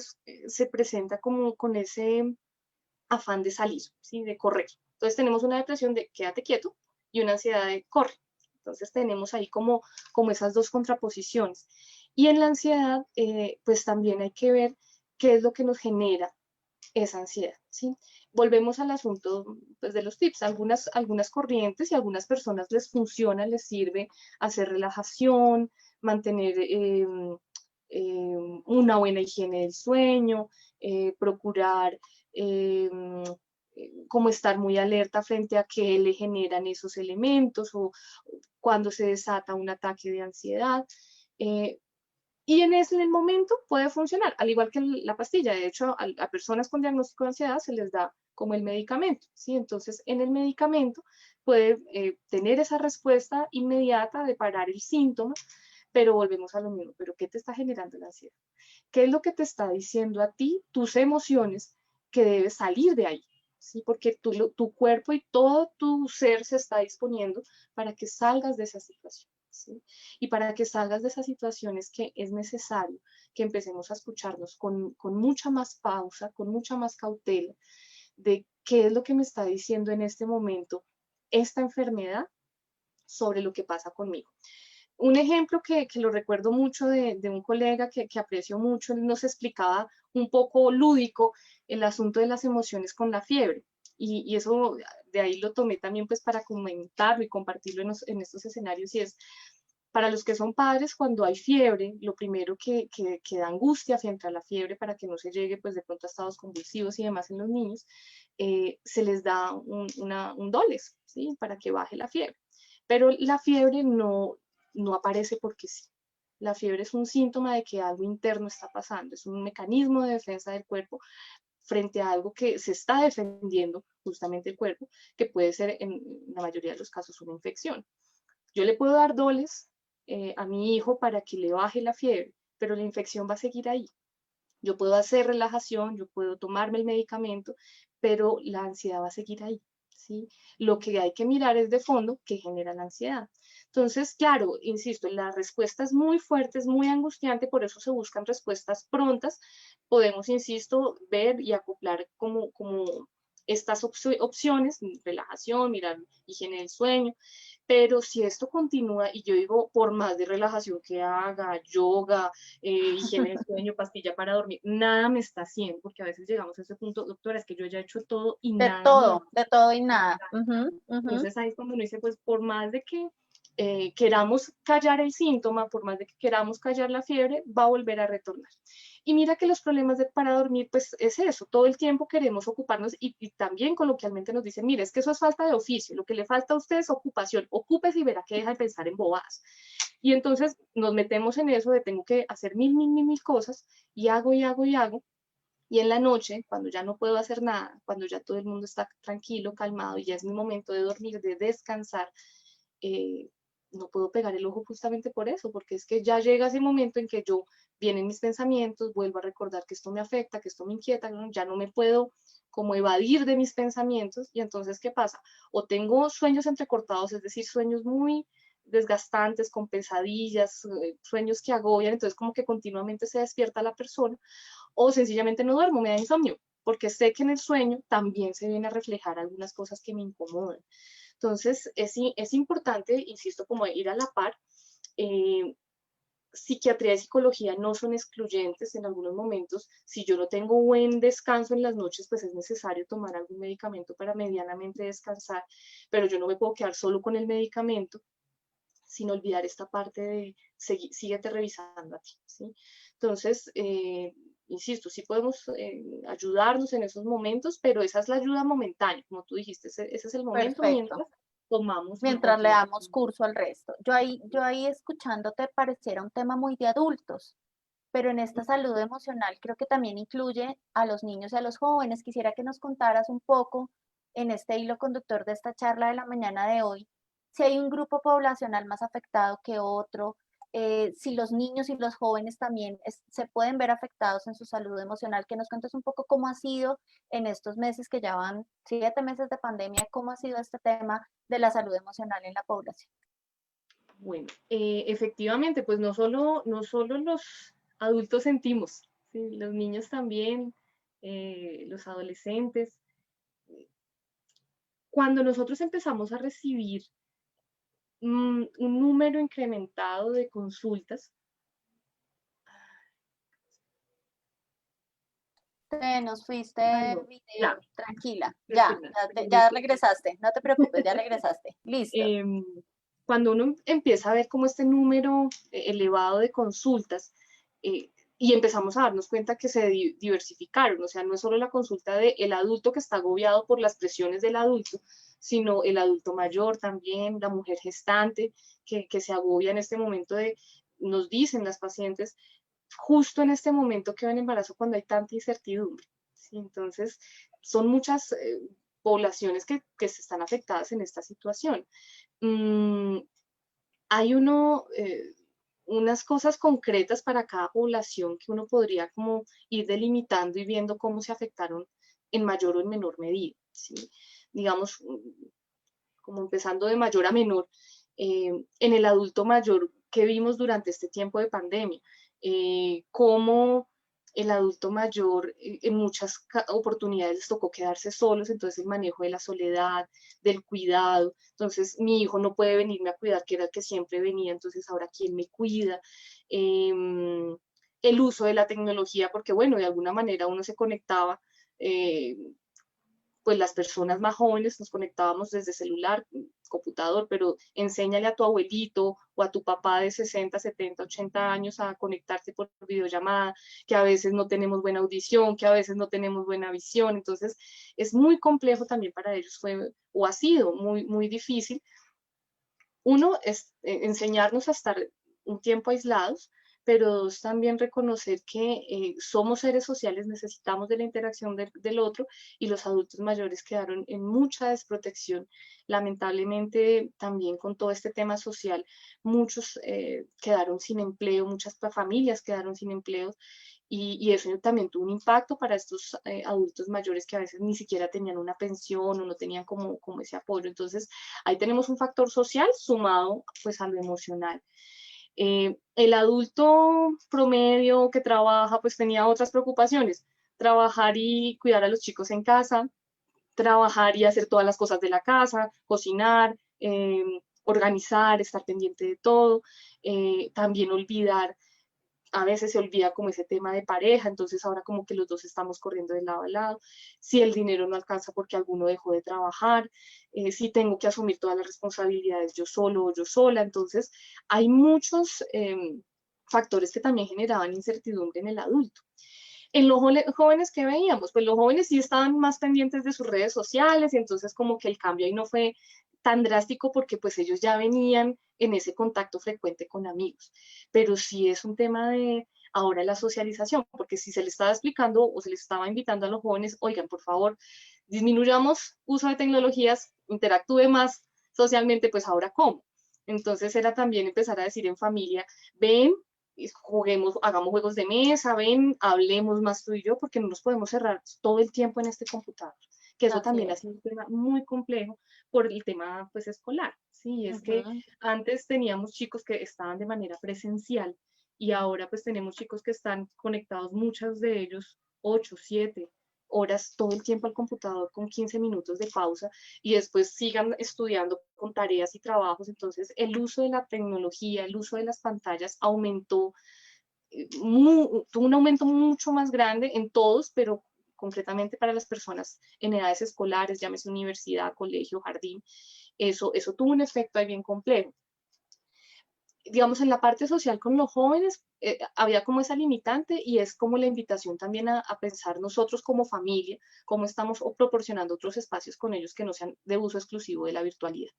se presenta como con ese afán de salir, ¿sí? De correr. Entonces tenemos una depresión de quédate quieto y una ansiedad de corre. Entonces tenemos ahí como esas dos contraposiciones. Y en la ansiedad, pues también hay que ver qué es lo que nos genera esa ansiedad, ¿sí? Volvemos al asunto pues, de los tips. Algunas corrientes y algunas personas les funciona, les sirve hacer relajación, mantener una buena higiene del sueño, procurar como estar muy alerta frente a qué le generan esos elementos o cuando se desata un ataque de ansiedad. Eh, y en ese momento puede funcionar, al igual que la pastilla. De hecho, a personas con diagnóstico de ansiedad se les da como el medicamento, ¿sí? Entonces, en el medicamento puede tener esa respuesta inmediata de parar el síntoma, pero volvemos a lo mismo. ¿Pero qué te está generando la ansiedad? ¿Qué es lo que te está diciendo a ti, tus emociones, que debes salir de ahí? ¿Sí? Porque tu cuerpo y todo tu ser se está disponiendo para que salgas de esa situación. ¿Sí? Y para que salgas de esas situaciones que es necesario que empecemos a escucharnos con mucha más pausa, con mucha más cautela, de qué es lo que me está diciendo en este momento esta enfermedad sobre lo que pasa conmigo. Un ejemplo que lo recuerdo mucho de un colega que aprecio mucho, él nos explicaba un poco lúdico el asunto de las emociones con la fiebre. Y eso de ahí lo tomé también pues para comentarlo y compartirlo en estos escenarios y es para los que son padres, cuando hay fiebre, lo primero que da angustia frente a la fiebre para que no se llegue pues de pronto a estados convulsivos y demás en los niños, se les da un Dolex, ¿sí? Para que baje la fiebre. Pero la fiebre no aparece porque sí. La fiebre es un síntoma de que algo interno está pasando, es un mecanismo de defensa del cuerpo frente a algo que se está defendiendo justamente el cuerpo, que puede ser en la mayoría de los casos una infección. Yo le puedo dar doles a mi hijo para que le baje la fiebre, pero la infección va a seguir ahí. Yo puedo hacer relajación, yo puedo tomarme el medicamento, pero la ansiedad va a seguir ahí. ¿Sí? Lo que hay que mirar es de fondo qué genera la ansiedad. Entonces, claro, insisto, la respuesta es muy fuerte, es muy angustiante, por eso se buscan respuestas prontas. Podemos, insisto, ver y acoplar como estas opciones, relajación, mirar higiene del sueño, pero si esto continúa y yo digo, por más de relajación que haga, yoga, higiene del sueño, pastilla para dormir, nada me está haciendo, porque a veces llegamos a ese punto, doctora, es que yo ya he hecho todo y nada me va. De todo y nada. Ujú, ujú. Entonces ahí es cuando uno dice, pues por más de que queramos callar el síntoma, por más de que queramos callar la fiebre, va a volver a retornar. Y mira que los problemas para dormir, pues es eso, todo el tiempo queremos ocuparnos y también coloquialmente nos dicen, mire, es que eso es falta de oficio, lo que le falta a usted es ocupación, ocúpese y verá que deja de pensar en bobadas. Y entonces nos metemos en eso de tengo que hacer mil cosas y hago y hago y hago. Y en la noche, cuando ya no puedo hacer nada, cuando ya todo el mundo está tranquilo, calmado y ya es mi momento de dormir, de descansar, eh, no puedo pegar el ojo justamente por eso, porque es que ya llega ese momento en que yo vienen mis pensamientos, vuelvo a recordar que esto me afecta, que esto me inquieta, ¿no? Ya no me puedo como evadir de mis pensamientos y entonces, ¿qué pasa? O tengo sueños entrecortados, es decir, sueños muy desgastantes, con pesadillas, sueños que agobian, entonces como que continuamente se despierta la persona, o sencillamente no duermo, me da insomnio, porque sé que en el sueño también se vienen a reflejar algunas cosas que me incomodan. Entonces, es importante, insisto, como ir a la par. Eh, Psiquiatría y psicología no son excluyentes en algunos momentos. Si yo no tengo buen descanso en las noches, pues es necesario tomar algún medicamento para medianamente descansar, pero yo no me puedo quedar solo con el medicamento sin olvidar esta parte de síguete revisando a ti, ¿sí? Entonces, insisto, sí podemos ayudarnos en esos momentos, pero esa es la ayuda momentánea, como tú dijiste, ese es el momento Perfecto. mientras tomamos y Mientras le continuamos. damos curso al resto. Yo ahí escuchándote pareciera un tema muy de adultos, pero en esta salud emocional creo que también incluye a los niños y a los jóvenes. Quisiera que nos contaras un poco en este hilo conductor de esta charla de la mañana de hoy, si hay un grupo poblacional más afectado que otro, si los niños y los jóvenes también se pueden ver afectados en su salud emocional, que nos cuentes un poco cómo ha sido en estos meses que ya van 7 meses de pandemia, cómo ha sido este tema de la salud emocional en la población. Bueno, efectivamente, pues no solo los adultos sentimos, ¿sí? Los niños también, los adolescentes. Cuando nosotros empezamos a recibir un número incrementado de consultas. Te nos fuiste Ay, no, video, ya, tranquila, ya, Cristina, ya, me ya disculpo. regresaste, no te preocupes, ya regresaste, listo. Em, Cuando uno empieza a ver como este número elevado de consultas eh, y empezamos a darnos cuenta que se diversificaron, o sea, no es solo la consulta del adulto que está agobiado por las presiones del adulto, sino el adulto mayor también, la mujer gestante que se agobia en este momento de, nos dicen las pacientes, justo en este momento que va en embarazo cuando hay tanta incertidumbre. ¿Sí? Entonces, son muchas poblaciones que se están afectadas en esta situación. Mm, Hay unas cosas concretas para cada población que uno podría como ir delimitando y viendo cómo se afectaron en mayor o en menor medida. ¿Sí? Digamos, como empezando de mayor a menor, en el adulto mayor que vimos durante este tiempo de pandemia, cómo el adulto mayor en muchas oportunidades les tocó quedarse solos, entonces el manejo de la soledad, del cuidado, entonces mi hijo no puede venirme a cuidar, que era el que siempre venía, entonces ahora quién me cuida. El uso de la tecnología, porque bueno, de alguna manera uno se conectaba eh, pues las personas más jóvenes nos conectábamos desde celular, computador, pero enséñale a tu abuelito o a tu papá de 60, 70, 80 años a conectarse por videollamada, que a veces no tenemos buena audición, que a veces no tenemos buena visión, entonces es muy complejo también para ellos, fue o ha sido muy difícil. Uno es enseñarnos a estar un tiempo aislados, pero dos, también reconocer que somos seres sociales, necesitamos de la interacción del otro y los adultos mayores quedaron en mucha desprotección. Lamentablemente, también con todo este tema social, muchos quedaron sin empleo, muchas familias quedaron sin empleo y eso también tuvo un impacto para estos adultos mayores que a veces ni siquiera tenían una pensión o no tenían como ese apoyo. Entonces, ahí tenemos un factor social sumado pues a lo emocional. El adulto promedio que trabaja pues tenía otras preocupaciones, trabajar y cuidar a los chicos en casa, trabajar y hacer todas las cosas de la casa, cocinar, organizar, estar pendiente de todo, también olvidar a veces se olvida como ese tema de pareja, entonces ahora como que los dos estamos corriendo de lado a lado, si el dinero no alcanza porque alguno dejó de trabajar, si tengo que asumir todas las responsabilidades yo solo o yo sola, entonces hay muchos factores que también generaban incertidumbre en el adulto. En los jóvenes que veíamos, pues los jóvenes sí estaban más pendientes de sus redes sociales y entonces como que el cambio ahí no fue tan drástico porque pues ellos ya venían en ese contacto frecuente con amigos. Pero sí es un tema de ahora la socialización, porque si se le estaba explicando o se les estaba invitando a los jóvenes, oigan, por favor, disminuyamos uso de tecnologías, interactúe más socialmente, pues ahora cómo. Entonces era también empezar a decir en familia, ven, juguemos, hagamos juegos de mesa, ven, hablemos más tú y yo, porque no nos podemos cerrar todo el tiempo en este computador, que eso Así también ha es. sido un tema muy complejo por el tema pues escolar, sí, es que Ujú. antes teníamos chicos que estaban de manera presencial y ahora pues tenemos chicos que están conectados, muchos de ellos 8, 7 horas todo el tiempo al computador con 15 minutos de pausa y después sigan estudiando con tareas y trabajos. Entonces, el uso de la tecnología, el uso de las pantallas aumentó, tuvo un aumento mucho más grande en todos, pero concretamente para las personas en edades escolares, llámese universidad, colegio, jardín, eso tuvo un efecto ahí bien complejo. Digamos, en la parte social con los jóvenes había como esa limitante y es como la invitación también a pensar nosotros como familia, cómo estamos proporcionando otros espacios con ellos que no sean de uso exclusivo de la virtualidad.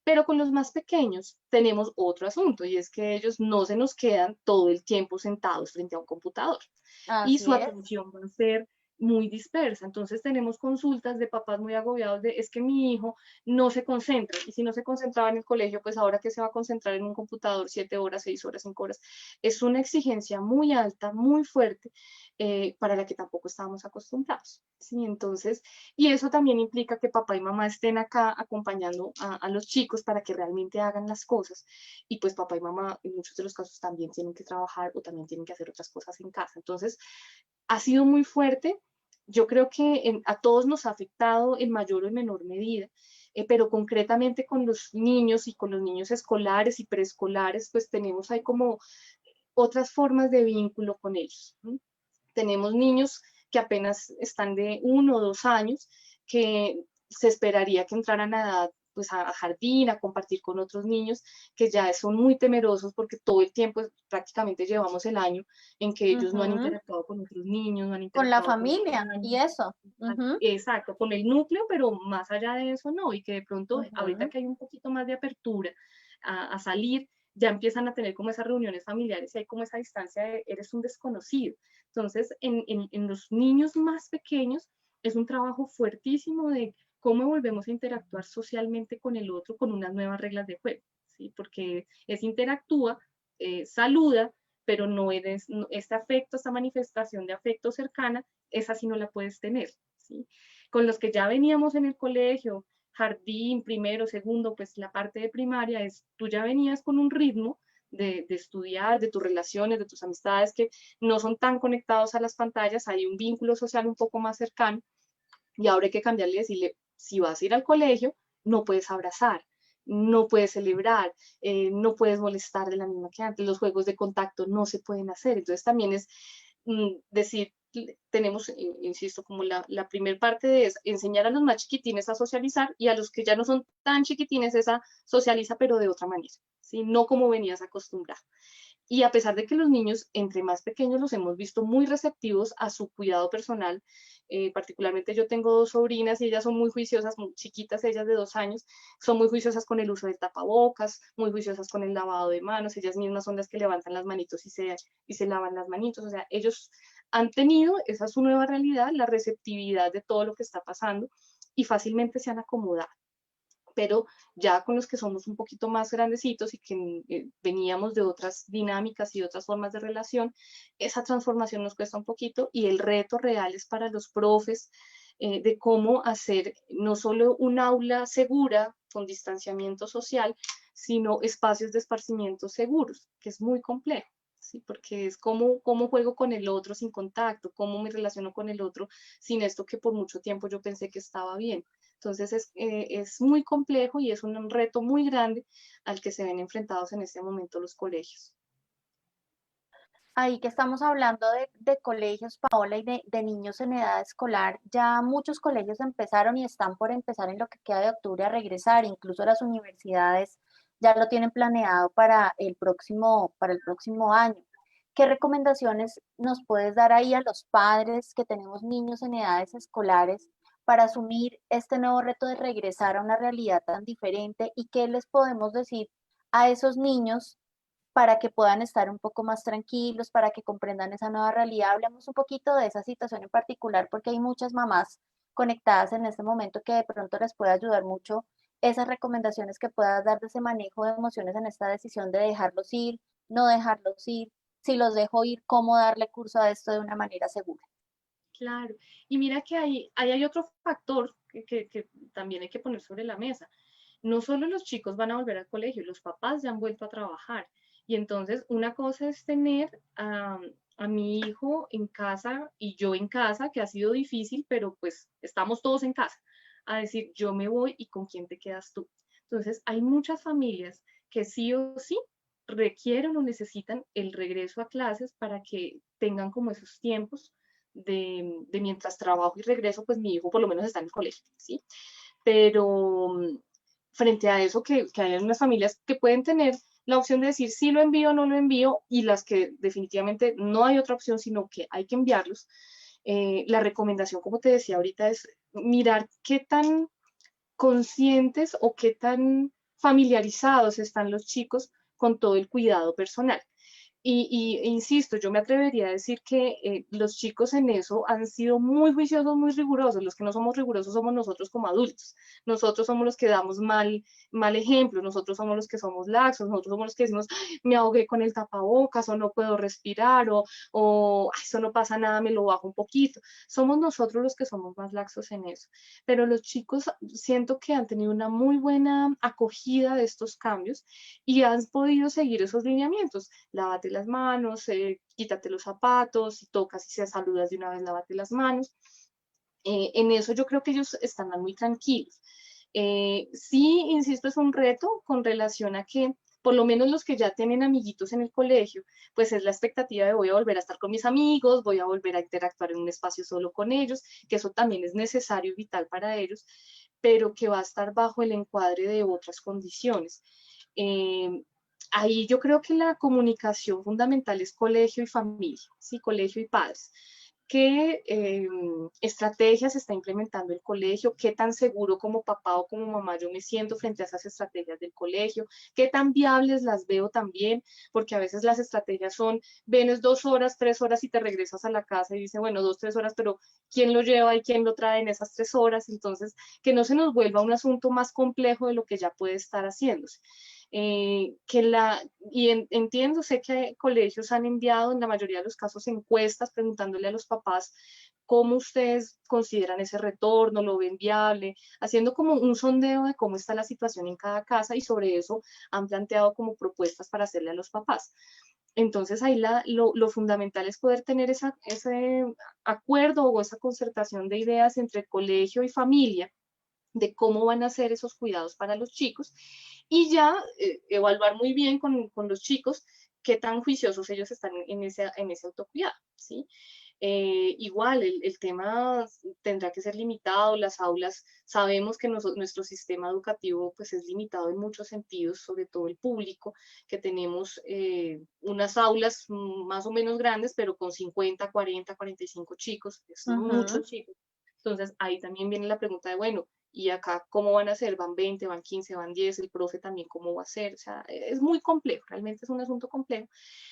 Pero con los más pequeños tenemos otro asunto y es que ellos no se nos quedan todo el tiempo sentados frente a un computador y Así su es. atención va a ser muy dispersa. Entonces tenemos consultas de papás muy agobiados de es que mi hijo no se concentra y si no se concentraba en el colegio, pues ahora que se va a concentrar en un computador 7 horas, 6 horas, 5 horas. Es una exigencia muy alta, muy fuerte para la que tampoco estábamos acostumbrados. ¿Sí? Entonces, y eso también implica que papá y mamá estén acá acompañando a los chicos para que realmente hagan las cosas. Y pues papá y mamá en muchos de los casos también tienen que trabajar o también tienen que hacer otras cosas en casa. Entonces, ha sido muy fuerte. Yo creo que a todos nos ha afectado en mayor o en menor medida, pero concretamente con los niños y con los niños escolares y preescolares, pues tenemos ahí como otras formas de vínculo con ellos. ¿No? Tenemos niños que apenas están de 1 o 2 años, que se esperaría que entraran a edad pues a jardín, a compartir con otros niños, que ya son muy temerosos porque todo el tiempo, prácticamente llevamos el año en que ellos no han Ujú. interactuado con otros niños, no han Con la interactuado con familia y extraños. eso. Ujú, Exacto, con el núcleo, pero más allá de eso no, y que de pronto ahorita ujú. que hay un poquito más de apertura a salir, ya empiezan a tener como esas reuniones familiares y hay como esa distancia de eres un desconocido. Entonces, en los niños más pequeños es un trabajo fuertísimo de cómo volvemos a interactuar socialmente con el otro con unas nuevas reglas de juego, ¿sí? Porque es interactúa, saluda, pero no eres, este afecto, esta manifestación de afecto cercana, esa sí no la puedes tener, ¿sí? Con los que ya veníamos en el colegio, jardín, primero, segundo, pues la parte de primaria es, tú ya venías con un ritmo de estudiar, de tus relaciones, de tus amistades que no son tan conectados a las pantallas, hay un vínculo social un poco más cercano y ahora hay que cambiarle y decirle, si vas a ir al colegio, no puedes abrazar, no puedes celebrar, no puedes molestar de la misma que antes, los juegos de contacto no se pueden hacer. Entonces también es decir, tenemos, insisto, como la primera parte de enseñar a los más chiquitines a socializar y a los que ya no son tan chiquitines esa socializa pero de otra manera, ¿sí? No como venías acostumbrado. Y a pesar de que los niños, entre más pequeños, los hemos visto muy receptivos a su cuidado personal, particularmente yo tengo 2 sobrinas y ellas son muy juiciosas, muy chiquitas, ellas de 2 años, son muy juiciosas con el uso del tapabocas, muy juiciosas con el lavado de manos, ellas mismas son las que levantan las manitos y se lavan las manitos, o sea, ellos han tenido, esa es su nueva realidad, la receptividad de todo lo que está pasando y fácilmente se han acomodado, pero ya con los que somos un poquito más grandecitos y que veníamos de otras dinámicas y otras formas de relación, esa transformación nos cuesta un poquito y el reto real es para los profes de cómo hacer no solo un aula segura con distanciamiento social, sino espacios de esparcimiento seguros, que es muy complejo. ¿Sí? Porque es cómo juego con el otro sin contacto, cómo me relaciono con el otro sin esto que por mucho tiempo yo pensé que estaba bien. Entonces es muy complejo y es un reto muy grande al que se ven enfrentados en este momento los colegios. Ahí que estamos hablando de colegios, Paola, y de niños en edad escolar, ya muchos colegios empezaron y están por empezar en lo que queda de octubre a regresar, incluso las universidades ya lo tienen planeado para el próximo año. ¿Qué recomendaciones nos puedes dar ahí a los padres que tenemos niños en edades escolares para asumir este nuevo reto de regresar a una realidad tan diferente? ¿Y qué les podemos decir a esos niños para que puedan estar un poco más tranquilos, para que comprendan esa nueva realidad? Hablemos un poquito de esa situación en particular, porque hay muchas mamás conectadas en este momento que de pronto les puede ayudar mucho esas recomendaciones que puedas dar de ese manejo de emociones en esta decisión de dejarlos ir, no dejarlos ir, si los dejo ir, cómo darle curso a esto de una manera segura. Claro. Y mira que ahí hay otro factor que también hay que poner sobre la mesa. No solo los chicos van a volver al colegio, los papás ya han vuelto a trabajar. Y entonces una cosa es tener a mi hijo en casa y yo en casa, que ha sido difícil, pero pues estamos todos en casa, a decir, yo me voy y con quién te quedas tú. Entonces hay muchas familias que sí o sí requieren o necesitan el regreso a clases para que tengan como esos tiempos de mientras trabajo y regreso, pues mi hijo por lo menos está en el colegio, ¿sí? Pero frente a eso, que hay unas familias que pueden tener la opción de decir si lo envío o no lo envío, y las que definitivamente no hay otra opción, sino que hay que enviarlos, la recomendación, como te decía ahorita, es mirar qué tan conscientes o qué tan familiarizados están los chicos con todo el cuidado personal. E insisto, yo me atrevería a decir que los chicos en eso han sido muy juiciosos, muy rigurosos. Los que no somos rigurosos somos nosotros como adultos. Nosotros somos los que damos mal ejemplo, nosotros somos los que somos laxos, nosotros somos los que decimos, me ahogué con el tapabocas o no puedo respirar o eso no pasa nada, me lo bajo un poquito. Somos nosotros los que somos más laxos en eso. Pero los chicos siento que han tenido una muy buena acogida de estos cambios y han podido seguir esos lineamientos. Lávate las manos, quítate los zapatos, si tocas y se saludas de una vez, lávate las manos. En eso yo creo que ellos están muy tranquilos. Sí, insisto, es un reto con relación a que por lo menos los que ya tienen amiguitos en el colegio, pues es la expectativa de voy a volver a estar con mis amigos, voy a volver a interactuar en un espacio solo con ellos, que eso también es necesario y vital para ellos, pero que va a estar bajo el encuadre de otras condiciones. Eh, Ahí yo creo que la comunicación fundamental es colegio y familia, ¿sí? Colegio y padres. ¿Qué estrategias está implementando el colegio? ¿Qué tan seguro como papá o como mamá yo me siento frente a esas estrategias del colegio? ¿Qué tan viables las veo también? Porque a veces las estrategias son, vienes 2 horas, 3 horas y te regresas a la casa y dice, bueno, 2, 3 horas, pero ¿quién lo lleva y quién lo trae en esas 3 horas? Entonces, que no se nos vuelva un asunto más complejo de lo que ya puede estar haciéndose. Entiendo, sé que colegios han enviado en la mayoría de los casos encuestas preguntándole a los papás cómo ustedes consideran ese retorno, lo ven viable, haciendo como un sondeo de cómo está la situación en cada casa y sobre eso han planteado como propuestas para hacerle a los papás. Entonces ahí lo fundamental es poder tener ese acuerdo o esa concertación de ideas entre colegio y familia de cómo van a ser esos cuidados para los chicos y ya evaluar muy bien con los chicos qué tan juiciosos ellos están en ese autocuidado, ¿sí? Igual, el tema tendrá que ser limitado, las aulas, sabemos que nuestro sistema educativo pues es limitado en muchos sentidos, sobre todo el público, que tenemos unas aulas más o menos grandes, pero con 50, 40, 45 chicos, es Ujú. muchos chicos. Entonces ahí también viene la pregunta de, bueno, ¿y acá cómo van a ser? ¿Van 20, van 15, van 10? ¿El profe también cómo va a ser? O sea, es muy complejo, realmente es un asunto complejo,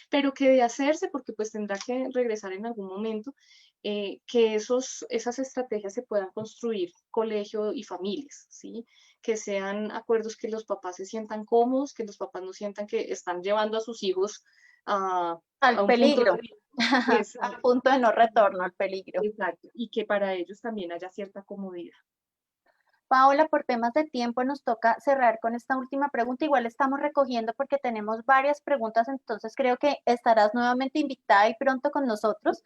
pero que de hacerse, porque pues tendrá que regresar en algún momento, que esas estrategias se puedan construir colegio y familias, ¿sí? Que sean acuerdos que los papás se sientan cómodos, que los papás no sientan que están llevando a sus hijos a Al un punto de peligro, riesgo. a punto de no retorno al peligro. Exacto, y que para ellos también haya cierta comodidad. Paola, por temas de tiempo nos toca cerrar con esta última pregunta. Igual estamos recogiendo porque tenemos varias preguntas, entonces creo que estarás nuevamente invitada y pronto con nosotros.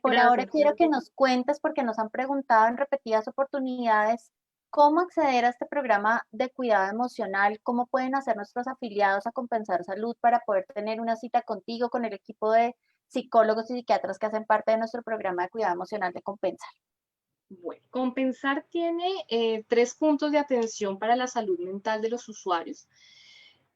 Por ahora Gracias. quiero que nos cuentes, porque nos han preguntado en repetidas oportunidades, ¿Cómo acceder a este programa de cuidado emocional? ¿Cómo pueden hacer nuestros afiliados a Compensar Salud para poder tener una cita contigo, con el equipo de psicólogos y psiquiatras que hacen parte de nuestro programa de cuidado emocional de Compensar? Bueno, Compensar tiene 3 puntos de atención para la salud mental de los usuarios.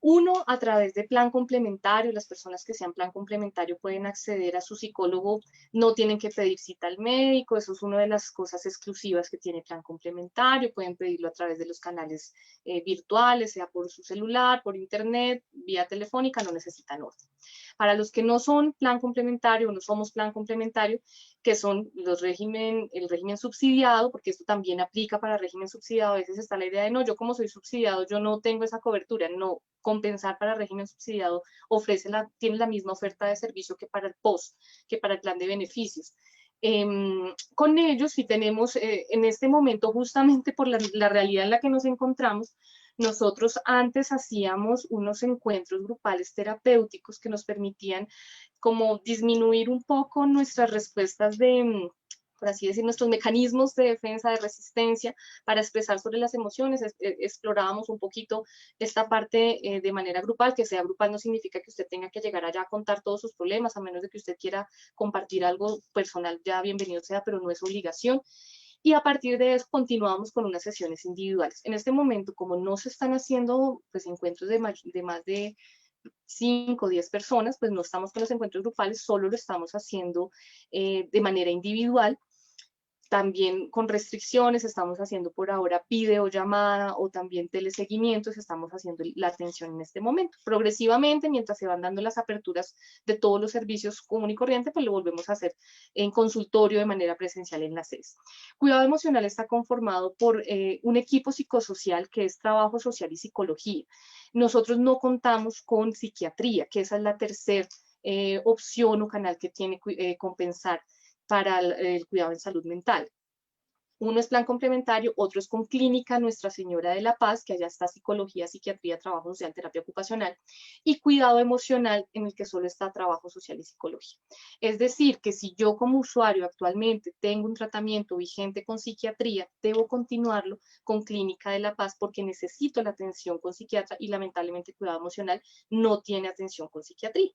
Uno, a través de plan complementario, las personas que sean plan complementario pueden acceder a su psicólogo, no tienen que pedir cita al médico, eso es una de las cosas exclusivas que tiene plan complementario, pueden pedirlo a través de los canales virtuales, sea por su celular, por internet, vía telefónica, no necesitan orden. Para los que no son plan complementario o no somos plan complementario, que son el régimen subsidiado, porque esto también aplica para régimen subsidiado, a veces está la idea de no, yo como soy subsidiado, yo no tengo esa cobertura, no, Compensar para régimen subsidiado tiene la misma oferta de servicio que para el POS, que para el plan de beneficios. Con ellos, si tenemos en este momento, justamente por la realidad en la que nos encontramos, nosotros antes hacíamos unos encuentros grupales terapéuticos que nos permitían como disminuir un poco nuestras respuestas por así decir, nuestros mecanismos de defensa, de resistencia, para expresar sobre las emociones. Explorábamos un poquito esta parte de manera grupal. Que sea grupal no significa que usted tenga que llegar allá a contar todos sus problemas, a menos de que usted quiera compartir algo personal, ya bienvenido sea, pero no es obligación. Y a partir de eso continuamos con unas sesiones individuales. En este momento, como no se están haciendo pues, encuentros de más de 5 o 10 personas, pues no estamos con los encuentros grupales, solo lo estamos haciendo de manera individual. También con restricciones, estamos haciendo por ahora videollamada o también teleseguimientos, estamos haciendo la atención en este momento. Progresivamente, mientras se van dando las aperturas de todos los servicios común y corriente, pues lo volvemos a hacer en consultorio de manera presencial en las sedes. Cuidado emocional está conformado por un equipo psicosocial que es trabajo social y psicología. Nosotros no contamos con psiquiatría, que esa es la tercera opción o canal que tiene Compensar para el cuidado en salud mental. Uno es plan complementario, otro es con Clínica Nuestra Señora de la Paz, que allá está psicología, psiquiatría, trabajo social, terapia ocupacional, y cuidado emocional, en el que solo está trabajo social y psicología. Es decir, que si yo como usuario actualmente tengo un tratamiento vigente con psiquiatría, debo continuarlo con Clínica de la Paz porque necesito la atención con psiquiatra y lamentablemente cuidado emocional no tiene atención con psiquiatría.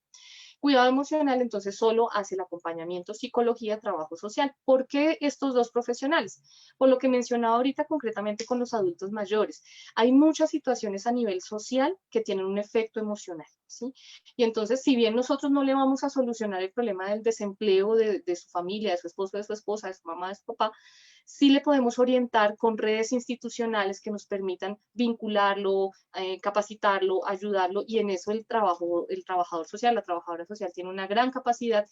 Cuidado emocional, entonces, solo hace el acompañamiento, psicología, trabajo social. ¿Por qué estos dos profesionales? Por lo que mencionaba ahorita concretamente con los adultos mayores. Hay muchas situaciones a nivel social que tienen un efecto emocional, ¿sí? Y entonces, si bien nosotros no le vamos a solucionar el problema del desempleo de su familia, de su esposo, de su esposa, de su mamá, de su papá, sí le podemos orientar con redes institucionales que nos permitan vincularlo, capacitarlo, ayudarlo, y en eso el trabajador social, la trabajadora social tiene una gran capacidad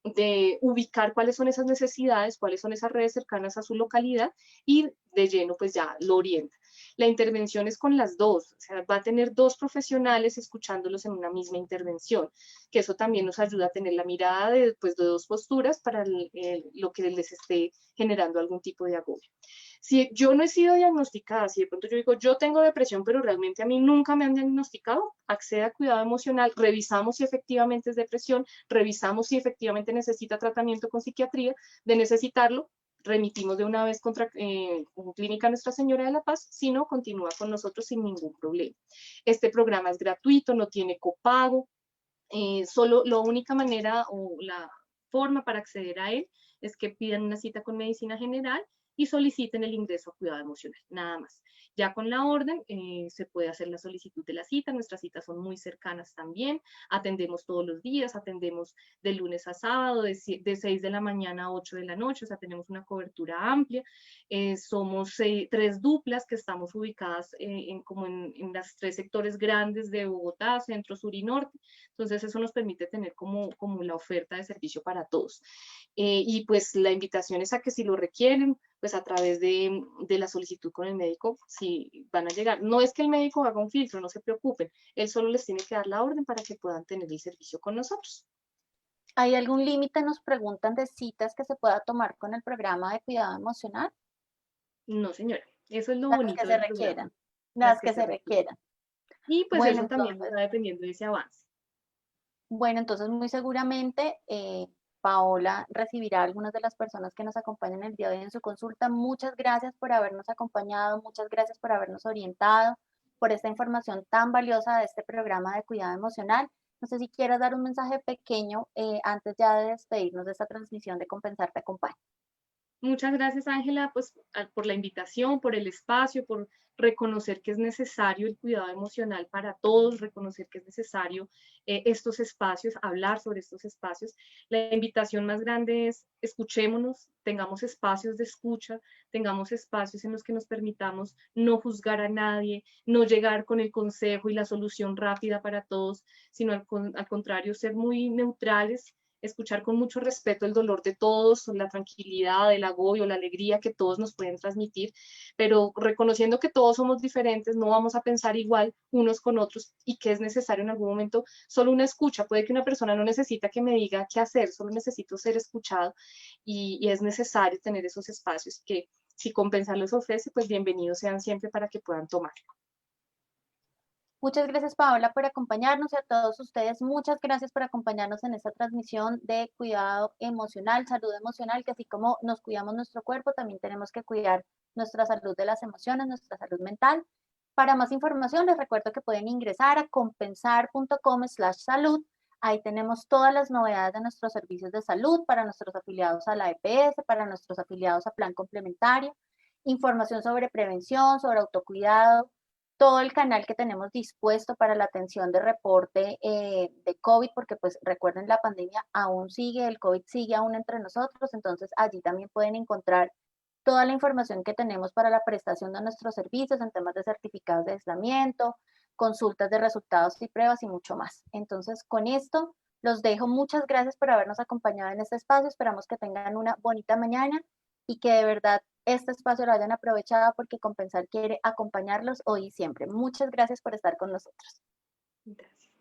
de ubicar cuáles son esas necesidades, cuáles son esas redes cercanas a su localidad y de lleno pues ya lo orienta. La intervención es con las dos, o sea, va a tener dos profesionales escuchándolos en una misma intervención, que eso también nos ayuda a tener la mirada pues, de dos posturas para lo que les esté generando algún tipo de agobio. Si yo no he sido diagnosticada, si de pronto yo digo, yo tengo depresión, pero realmente a mí nunca me han diagnosticado, acceda a cuidado emocional, revisamos si efectivamente es depresión, revisamos si efectivamente necesita tratamiento con psiquiatría, de necesitarlo, remitimos de una vez con Clínica Nuestra Señora de la Paz, si no, continúa con nosotros sin ningún problema. Este programa es gratuito, no tiene copago, solo la única manera o la forma para acceder a él es que pidan una cita con medicina general y soliciten el ingreso a cuidado emocional, nada más. Ya con la orden se puede hacer la solicitud de la cita, nuestras citas son muy cercanas también, atendemos todos los días, atendemos de lunes a sábado, de 6 de la mañana a 8 de la noche, o sea, tenemos una cobertura amplia, somos 3 duplas que estamos ubicadas como en las 3 sectores grandes de Bogotá, centro, sur y norte, entonces eso nos permite tener como la oferta de servicio para todos. Y pues la invitación es a que si lo requieren, pues a través de la solicitud con el médico, si van a llegar. No es que el médico haga un filtro, no se preocupen, él solo les tiene que dar la orden para que puedan tener el servicio con nosotros. ¿Hay algún límite, nos preguntan, de citas que se pueda tomar con el programa de cuidado emocional? No, señora, eso es lo Las que bonito se del programa, requieran, las las que que se se requieren. requieran. Y pues Bueno, eso también entonces, va dependiendo de ese avance. bueno, entonces muy seguramente Paola recibirá a algunas de las personas que nos acompañan el día de hoy en su consulta. Muchas gracias por habernos acompañado, muchas gracias por habernos orientado, por esta información tan valiosa de este programa de cuidado emocional. No sé si quieras dar un mensaje pequeño antes ya de despedirnos de esta transmisión de Compensar Te Acompaña. Muchas gracias, Ángela, pues por la invitación, por el espacio, por reconocer que es necesario el cuidado emocional para todos, reconocer que es necesario estos espacios, hablar sobre estos espacios. La invitación más grande es escuchémonos, tengamos espacios de escucha, tengamos espacios en los que nos permitamos no juzgar a nadie, no llegar con el consejo y la solución rápida para todos, sino al contrario, ser muy neutrales, escuchar con mucho respeto el dolor de todos, la tranquilidad, el agobio, la alegría que todos nos pueden transmitir, pero reconociendo que todos somos diferentes, no vamos a pensar igual unos con otros y que es necesario en algún momento solo una escucha. Puede que una persona no necesita que me diga qué hacer, solo necesito ser escuchado y es necesario tener esos espacios que si Compensar les ofrece, pues bienvenidos sean siempre para que puedan tomarlo. Muchas gracias, Paola, por acompañarnos y a todos ustedes, muchas gracias por acompañarnos en esta transmisión de cuidado emocional, salud emocional, que así como nos cuidamos nuestro cuerpo, también tenemos que cuidar nuestra salud de las emociones, nuestra salud mental. Para más información, les recuerdo que pueden ingresar a compensar.com/salud. Ahí tenemos todas las novedades de nuestros servicios de salud para nuestros afiliados a la EPS, para nuestros afiliados a Plan Complementario, información sobre prevención, sobre autocuidado, todo el canal que tenemos dispuesto para la atención de reporte de COVID, porque pues recuerden, la pandemia aún sigue, el COVID sigue aún entre nosotros, entonces allí también pueden encontrar toda la información que tenemos para la prestación de nuestros servicios en temas de certificados de aislamiento, consultas de resultados y pruebas y mucho más. Entonces, con esto los dejo. Muchas gracias por habernos acompañado en este espacio. Esperamos que tengan una bonita mañana y que de verdad este espacio lo hayan aprovechado porque Compensar quiere acompañarlos hoy y siempre. Muchas gracias por estar con nosotros. Gracias.